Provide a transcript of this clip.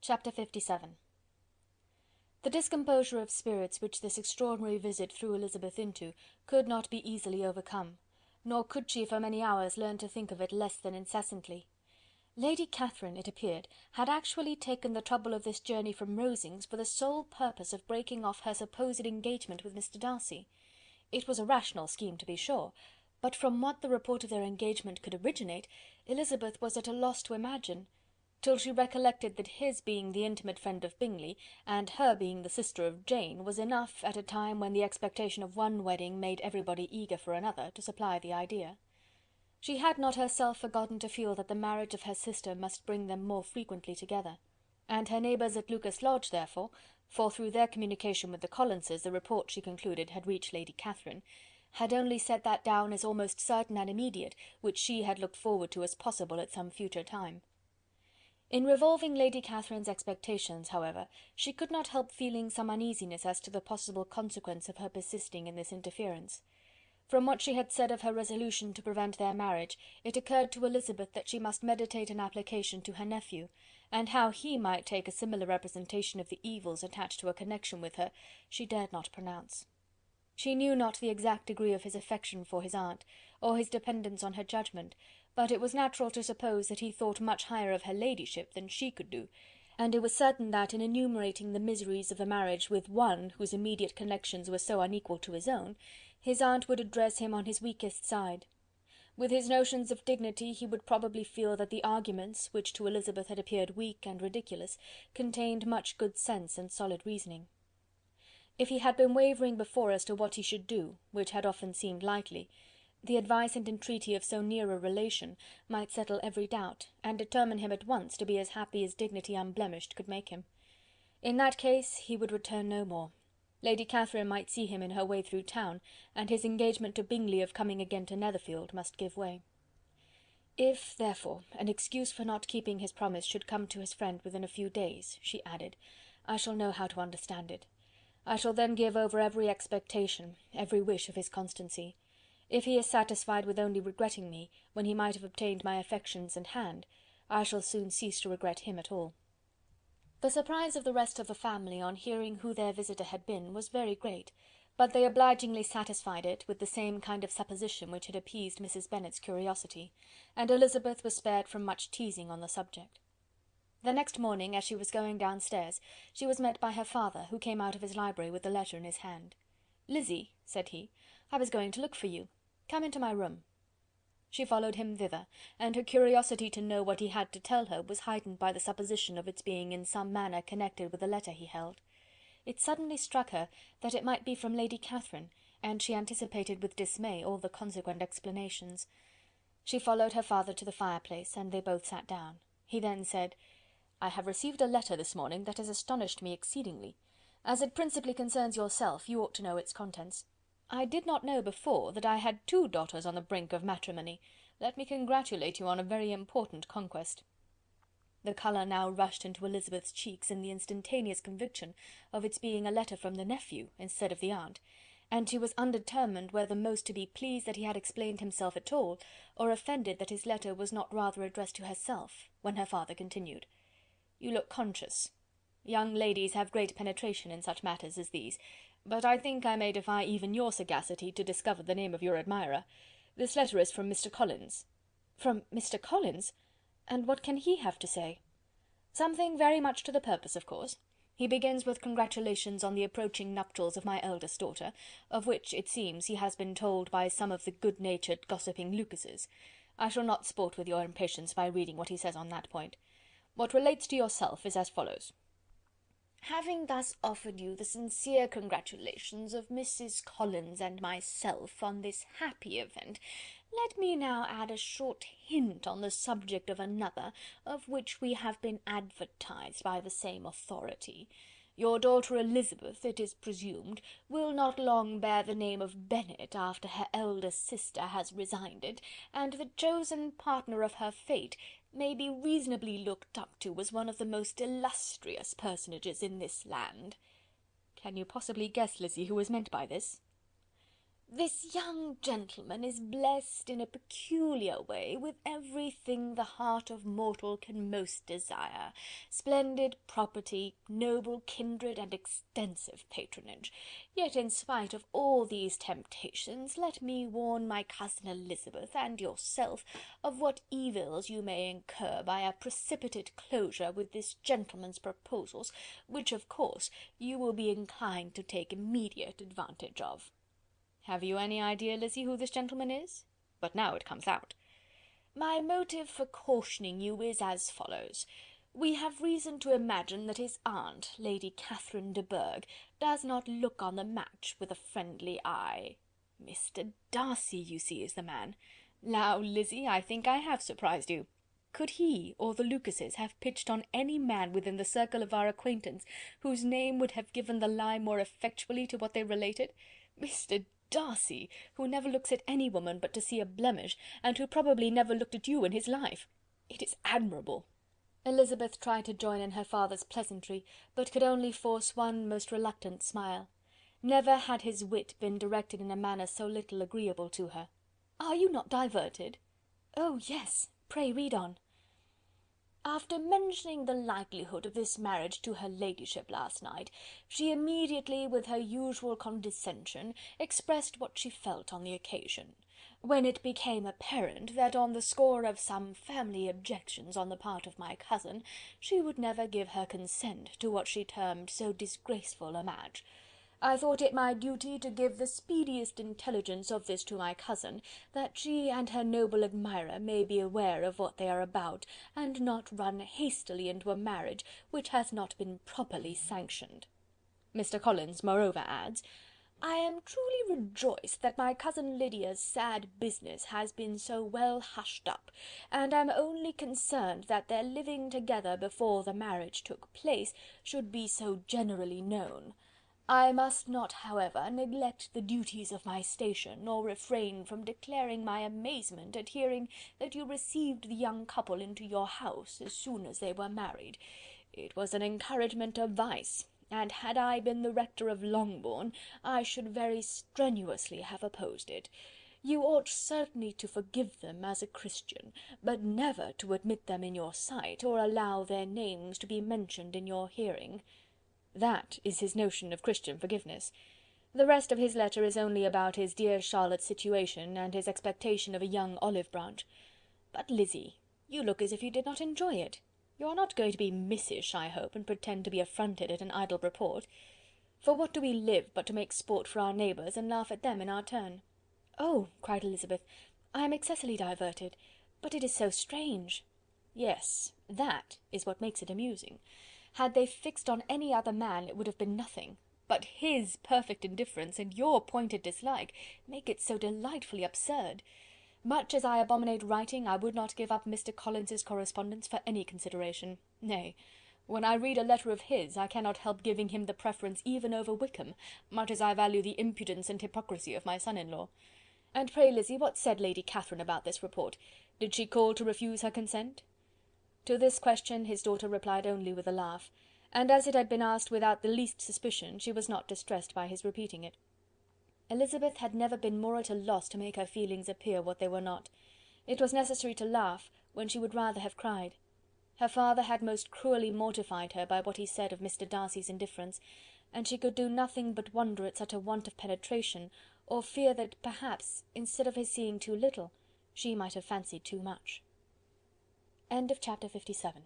Chapter 57. The discomposure of spirits which this extraordinary visit threw Elizabeth into could not be easily overcome, nor could she for many hours learn to think of it less than incessantly. Lady Catherine, it appeared, had actually taken the trouble of this journey from Rosings for the sole purpose of breaking off her supposed engagement with Mr. Darcy. It was a rational scheme, to be sure, but from what the report of their engagement could originate, Elizabeth was at a loss to imagine, till she recollected that his being the intimate friend of Bingley, and her being the sister of Jane, was enough, at a time when the expectation of one wedding made everybody eager for another, to supply the idea. She had not herself forgotten to feel that the marriage of her sister must bring them more frequently together, and her neighbours at Lucas Lodge, therefore, for through their communication with the Collinses the report, she concluded, had reached Lady Catherine, had only set that down as almost certain and immediate, which she had looked forward to as possible at some future time. In revolving Lady Catherine's expectations, however, she could not help feeling some uneasiness as to the possible consequence of her persisting in this interference. From what she had said of her resolution to prevent their marriage, it occurred to Elizabeth that she must meditate an application to her nephew, and how he might take a similar representation of the evils attached to a connection with her, she dared not pronounce. She knew not the exact degree of his affection for his aunt, or his dependence on her judgment, but it was natural to suppose that he thought much higher of her ladyship than she could do, and it was certain that, in enumerating the miseries of a marriage with one whose immediate connections were so unequal to his own, his aunt would address him on his weakest side. With his notions of dignity he would probably feel that the arguments, which to Elizabeth had appeared weak and ridiculous, contained much good sense and solid reasoning. If he had been wavering before as to what he should do, which had often seemed likely, the advice and entreaty of so near a relation might settle every doubt, and determine him at once to be as happy as dignity unblemished could make him. In that case he would return no more. Lady Catherine might see him in her way through town, and his engagement to Bingley of coming again to Netherfield must give way. If, therefore, an excuse for not keeping his promise should come to his friend within a few days, she added, I shall know how to understand it. I shall then give over every expectation, every wish of his constancy. If he is satisfied with only regretting me, when he might have obtained my affections and hand, I shall soon cease to regret him at all. The surprise of the rest of the family on hearing who their visitor had been was very great, but they obligingly satisfied it with the same kind of supposition which had appeased Mrs. Bennet's curiosity, and Elizabeth was spared from much teasing on the subject. The next morning, as she was going downstairs, she was met by her father, who came out of his library with the letter in his hand. "Lizzy," said he, "I was going to look for you. Come into my room." She followed him thither, and her curiosity to know what he had to tell her was heightened by the supposition of its being in some manner connected with the letter he held. It suddenly struck her that it might be from Lady Catherine, and she anticipated with dismay all the consequent explanations. She followed her father to the fireplace, and they both sat down. He then said, "I have received a letter this morning that has astonished me exceedingly. As it principally concerns yourself, you ought to know its contents. I did not know before that I had 2 daughters on the brink of matrimony. Let me congratulate you on a very important conquest." The colour now rushed into Elizabeth's cheeks in the instantaneous conviction of its being a letter from the nephew instead of the aunt, and she was undetermined whether most to be pleased that he had explained himself at all, or offended that his letter was not rather addressed to herself, when her father continued, "You look conscious. Young ladies have great penetration in such matters as these, but I think I may defy even your sagacity to discover the name of your admirer. This letter is from Mr. Collins." "From Mr. Collins? And what can he have to say?" "Something very much to the purpose, of course. He begins with congratulations on the approaching nuptials of my eldest daughter, of which, it seems, he has been told by some of the good-natured gossiping Lucases. I shall not sport with your impatience by reading what he says on that point. What relates to yourself is as follows: "Having thus offered you the sincere congratulations of Mrs. Collins and myself on this happy event, let me now add a short hint on the subject of another, of which we have been advertised by the same authority. Your daughter Elizabeth, it is presumed, will not long bear the name of Bennet after her eldest sister has resigned it, and the chosen partner of her fate may be reasonably looked up to as one of the most illustrious personages in this land." "Can you possibly guess, Lizzy, who is meant by this?" This young gentleman is blessed in a peculiar way with everything the heart of mortal can most desire: splendid property, noble kindred, and extensive patronage. Yet in spite of all these temptations, let me warn my cousin Elizabeth and yourself of what evils you may incur by a precipitate closure with this gentleman's proposals, which of course you will be inclined to take immediate advantage of." "Have you any idea, Lizzy, who this gentleman is? But now it comes out." "My motive for cautioning you is as follows. We have reason to imagine that his aunt, Lady Catherine de Bourgh, does not look on the match with a friendly eye. Mr. Darcy, you see, is the man. Now, Lizzy, I think I have surprised you. Could he or the Lucases have pitched on any man within the circle of our acquaintance, whose name would have given the lie more effectually to what they related? Mr. Darcy, who never looks at any woman but to see a blemish, and who probably never looked at you in his life. It is admirable." Elizabeth tried to join in her father's pleasantry, but could only force one most reluctant smile. Never had his wit been directed in a manner so little agreeable to her. "Are you not diverted?" "Oh, yes! Pray read on." "After mentioning the likelihood of this marriage to her ladyship last night, she immediately, with her usual condescension, expressed what she felt on the occasion. When it became apparent that on the score of some family objections on the part of my cousin, she would never give her consent to what she termed so disgraceful a match, I thought it my duty to give the speediest intelligence of this to my cousin, that she and her noble admirer may be aware of what they are about, and not run hastily into a marriage which has not been properly sanctioned." Mr. Collins moreover adds, "I am truly rejoiced that my cousin Lydia's sad business has been so well hushed up, and am only concerned that their living together before the marriage took place should be so generally known. I must not, however, neglect the duties of my station, nor refrain from declaring my amazement at hearing that you received the young couple into your house as soon as they were married. It was an encouragement of vice, and had I been the rector of Longbourn, I should very strenuously have opposed it. You ought certainly to forgive them as a Christian, but never to admit them in your sight, or allow their names to be mentioned in your hearing." That is his notion of Christian forgiveness. The rest of his letter is only about his dear Charlotte's situation, and his expectation of a young olive branch. But, Lizzy, you look as if you did not enjoy it. You are not going to be missish, I hope, and pretend to be affronted at an idle report. For what do we live but to make sport for our neighbours, and laugh at them in our turn?" "Oh!" cried Elizabeth, "I am excessively diverted, but it is so strange." "Yes, that is what makes it amusing. Had they fixed on any other man it would have been nothing, but his perfect indifference and your pointed dislike make it so delightfully absurd. Much as I abominate writing, I would not give up Mr. Collins's correspondence for any consideration. Nay, when I read a letter of his, I cannot help giving him the preference even over Wickham, much as I value the impudence and hypocrisy of my son-in-law. And pray, Lizzy, what said Lady Catherine about this report? Did she call to refuse her consent?" To this question his daughter replied only with a laugh, and as it had been asked without the least suspicion, she was not distressed by his repeating it. Elizabeth had never been more at a loss to make her feelings appear what they were not. It was necessary to laugh, when she would rather have cried. Her father had most cruelly mortified her by what he said of Mr. Darcy's indifference, and she could do nothing but wonder at such a want of penetration, or fear that, perhaps, instead of his seeing too little, she might have fancied too much. Chapter 57.